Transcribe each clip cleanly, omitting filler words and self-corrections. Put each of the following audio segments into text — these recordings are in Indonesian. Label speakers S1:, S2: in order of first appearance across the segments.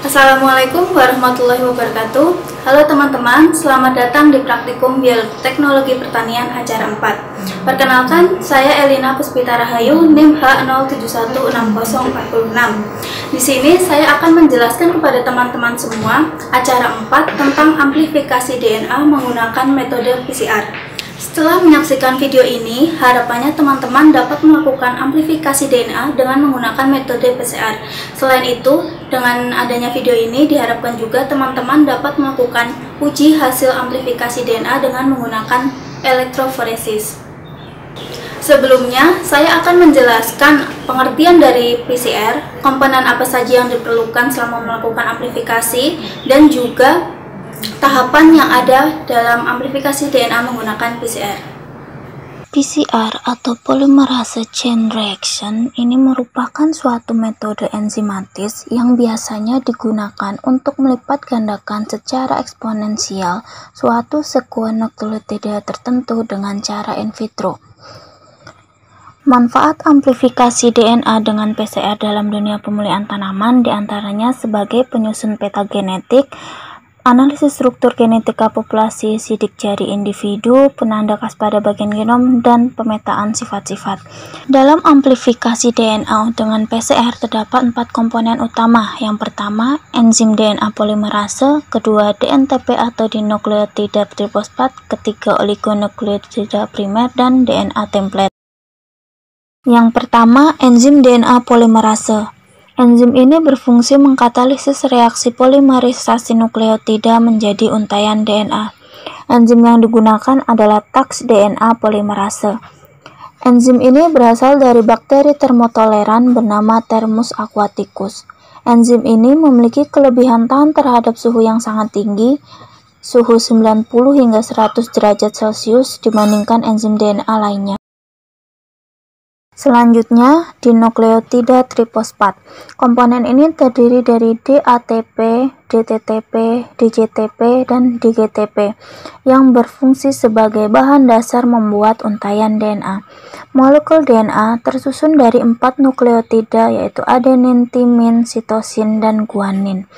S1: Assalamualaikum warahmatullahi wabarakatuh. Halo teman-teman, selamat datang di Praktikum Bioteknologi Pertanian Acara 4. Perkenalkan, saya Elina Puspita Rahayu, NIM H0716046. Di sini saya akan menjelaskan kepada teman-teman semua Acara 4 tentang amplifikasi DNA menggunakan metode PCR. Setelah menyaksikan video ini, harapannya teman-teman dapat melakukan amplifikasi DNA dengan menggunakan metode PCR. Selain itu, dengan adanya video ini diharapkan juga teman-teman dapat melakukan uji hasil amplifikasi DNA dengan menggunakan elektroforesis. Sebelumnya, saya akan menjelaskan pengertian dari PCR, komponen apa saja yang diperlukan selama melakukan amplifikasi, dan juga tahapan yang ada dalam amplifikasi DNA menggunakan PCR.
S2: PCR atau polymerase chain reaction ini merupakan suatu metode enzimatis yang biasanya digunakan untuk melipat gandakan secara eksponensial suatu sekuen nukleotida tertentu dengan cara in vitro. Manfaat amplifikasi DNA dengan PCR dalam dunia pemulihan tanaman diantaranya sebagai penyusun peta genetik, analisis struktur genetika populasi sidik jari individu, penanda khas pada bagian genom, dan pemetaan sifat-sifat. Dalam amplifikasi DNA dengan PCR terdapat 4 komponen utama. Yang pertama, enzim DNA polimerase, kedua DNTP atau dinukleotida trifosfat, ketiga oligonukleotida primer, dan DNA template. Yang pertama, enzim DNA polimerase. Enzim ini berfungsi mengkatalisis reaksi polimerisasi nukleotida menjadi untaian DNA. Enzim yang digunakan adalah TAX DNA polimerase. Enzim ini berasal dari bakteri termotoleran bernama Thermus aquaticus. Enzim ini memiliki kelebihan tahan terhadap suhu yang sangat tinggi, suhu 90 hingga 100 derajat Celcius dibandingkan enzim DNA lainnya. Selanjutnya, dinukleotida trifosfat. Komponen ini terdiri dari DATP, DTTP, DJTP, dan DGTP yang berfungsi sebagai bahan dasar membuat untaian DNA. Molekul DNA tersusun dari 4 nukleotida yaitu adenin, timin, sitosin, dan guanin.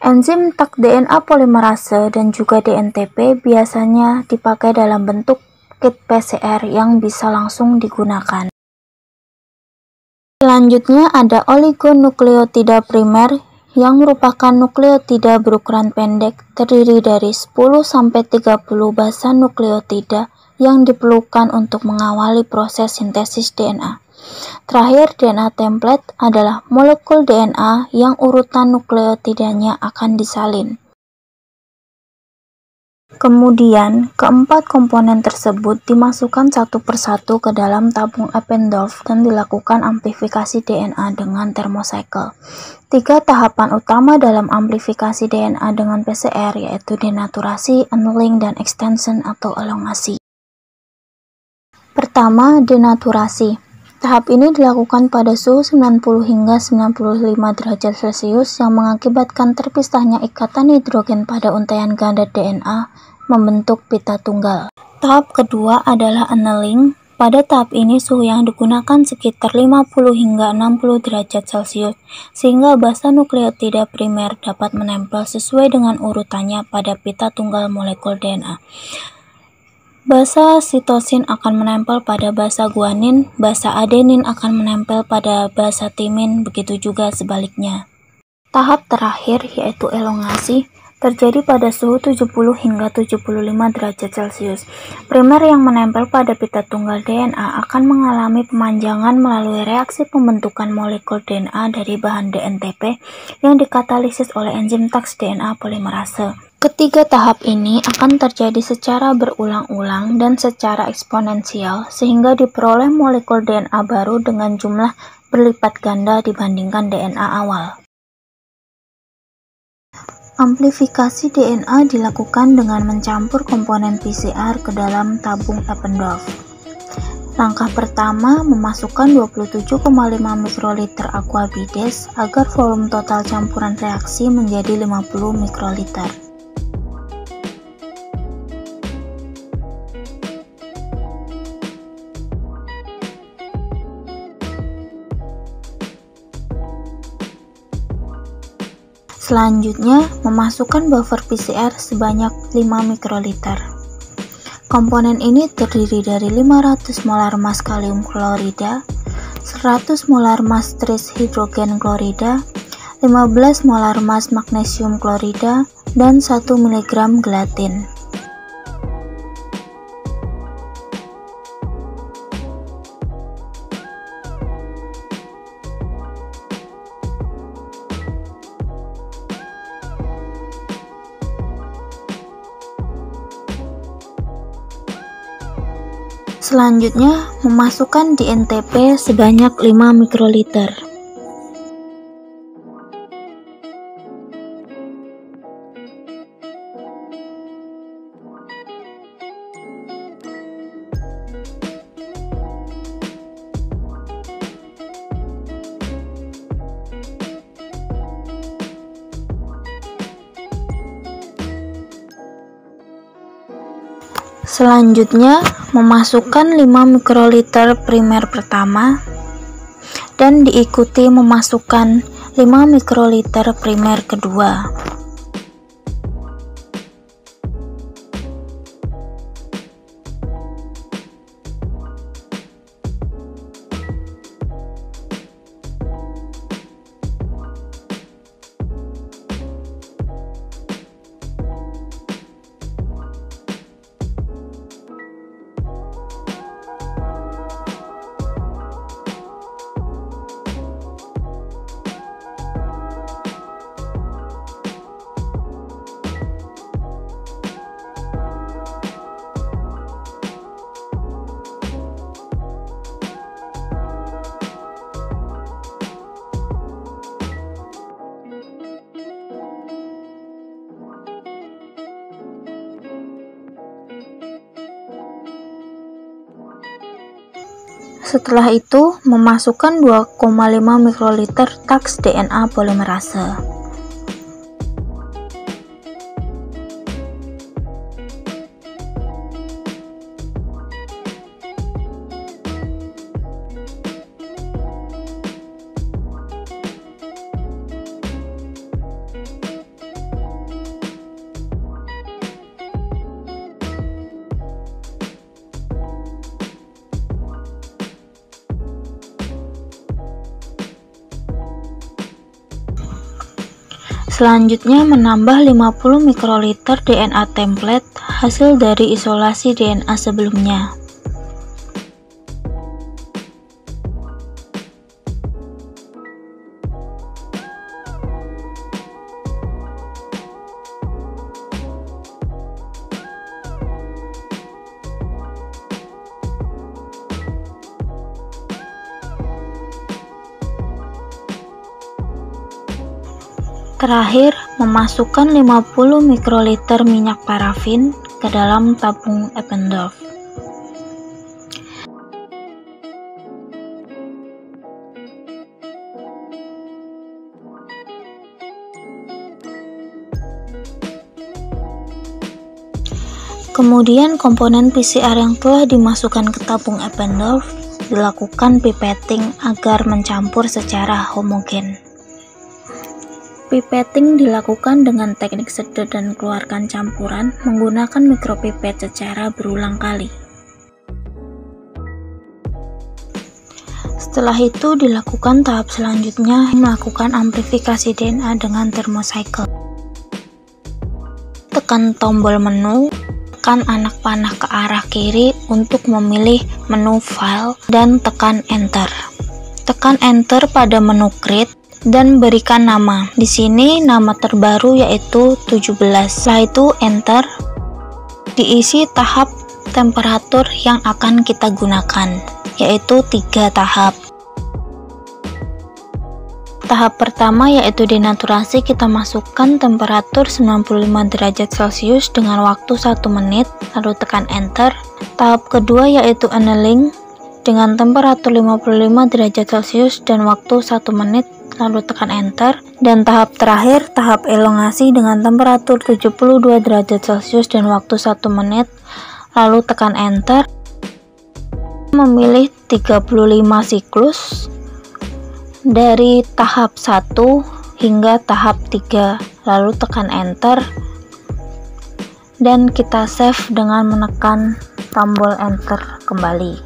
S2: Enzim TAC DNA polimerase dan juga DNTP biasanya dipakai dalam bentuk kit PCR yang bisa langsung digunakan. Selanjutnya ada oligonukleotida primer yang merupakan nukleotida berukuran pendek terdiri dari 10-30 basa nukleotida yang diperlukan untuk mengawali proses sintesis DNA. Terakhir, DNA template adalah molekul DNA yang urutan nukleotidanya akan disalin. Kemudian, keempat komponen tersebut dimasukkan satu persatu ke dalam tabung Eppendorf dan dilakukan amplifikasi DNA dengan thermocycle. 3 tahapan utama dalam amplifikasi DNA dengan PCR yaitu denaturasi, annealing, dan extension atau elongasi. Pertama, denaturasi. Tahap ini dilakukan pada suhu 90 hingga 95 derajat Celcius yang mengakibatkan terpisahnya ikatan hidrogen pada untaian ganda DNA membentuk pita tunggal. Tahap kedua adalah annealing. Pada tahap ini suhu yang digunakan sekitar 50 hingga 60 derajat Celcius sehingga basa nukleotida primer dapat menempel sesuai dengan urutannya pada pita tunggal molekul DNA. Basa sitosin akan menempel pada basa guanin, basa adenin akan menempel pada basa timin, begitu juga sebaliknya. Tahap terakhir yaitu elongasi terjadi pada suhu 70 hingga 75 derajat Celcius. Primer yang menempel pada pita tunggal DNA akan mengalami pemanjangan melalui reaksi pembentukan molekul DNA dari bahan DNTP yang dikatalisis oleh enzim TAX DNA polimerase. Ketiga tahap ini akan terjadi secara berulang-ulang dan secara eksponensial sehingga diperoleh molekul DNA baru dengan jumlah berlipat ganda dibandingkan DNA awal. Amplifikasi DNA dilakukan dengan mencampur komponen PCR ke dalam tabung Eppendorf. Langkah pertama, memasukkan 27,5 mikroliter aqua bides agar volume total campuran reaksi menjadi 50 mikroliter. Selanjutnya, memasukkan buffer PCR sebanyak 5 mikroliter. Komponen ini terdiri dari 500 molar mas kalium klorida, 100 molar mas tris hidrogen klorida, 15 molar mas magnesium klorida, dan 1 mg gelatin. Selanjutnya, memasukkan DNTP sebanyak 5 mikroliter. Selanjutnya, memasukkan 5 mikroliter primer pertama dan diikuti memasukkan 5 mikroliter primer kedua. Setelah itu, memasukkan 2,5 mikroliter TAX DNA polimerase. Selanjutnya, menambah 50 mikroliter DNA template hasil dari isolasi DNA sebelumnya. Terakhir, memasukkan 50 mikroliter minyak parafin ke dalam tabung Eppendorf. Kemudian komponen PCR yang telah dimasukkan ke tabung Eppendorf dilakukan pipetting agar mencampur secara homogen. Pipetting dilakukan dengan teknik sedot dan keluarkan campuran menggunakan mikropipet secara berulang kali. Setelah itu dilakukan tahap selanjutnya, melakukan amplifikasi DNA dengan thermocycle. Tekan tombol menu, tekan anak panah ke arah kiri untuk memilih menu file dan tekan enter. Tekan enter pada menu create dan berikan nama. Di sini nama terbaru yaitu 17. Setelah itu enter. Diisi tahap temperatur yang akan kita gunakan, yaitu 3 tahap. Tahap pertama yaitu denaturasi, kita masukkan temperatur 95 derajat Celcius dengan waktu 1 menit, lalu tekan enter. Tahap kedua yaitu annealing dengan temperatur 55 derajat Celcius dan waktu 1 menit, lalu tekan enter. Dan tahap terakhir, tahap elongasi dengan temperatur 72 derajat Celcius dan waktu 1 menit, lalu tekan enter. Memilih 35 siklus dari tahap 1 hingga tahap 3, lalu tekan enter dan kita save dengan menekan tombol enter kembali.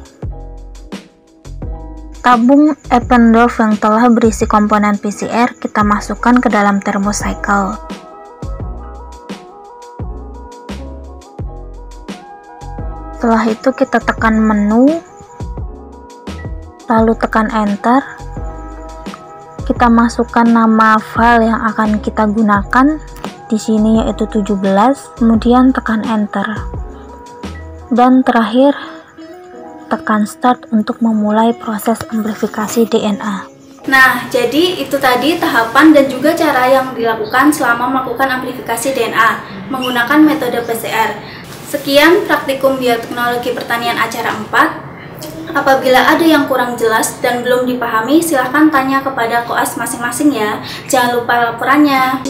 S2: Tabung Eppendorf yang telah berisi komponen PCR kita masukkan ke dalam thermocycle. Setelah itu kita tekan menu, lalu tekan enter. Kita masukkan nama file yang akan kita gunakan di sini yaitu 17, kemudian tekan enter. Dan terakhir tekan start untuk memulai proses amplifikasi DNA.
S1: Nah, jadi itu tadi tahapan dan juga cara yang dilakukan selama melakukan amplifikasi DNA menggunakan metode PCR. Sekian praktikum bioteknologi pertanian acara 4. Apabila ada yang kurang jelas dan belum dipahami, silahkan tanya kepada koas masing-masing ya. Jangan lupa laporannya.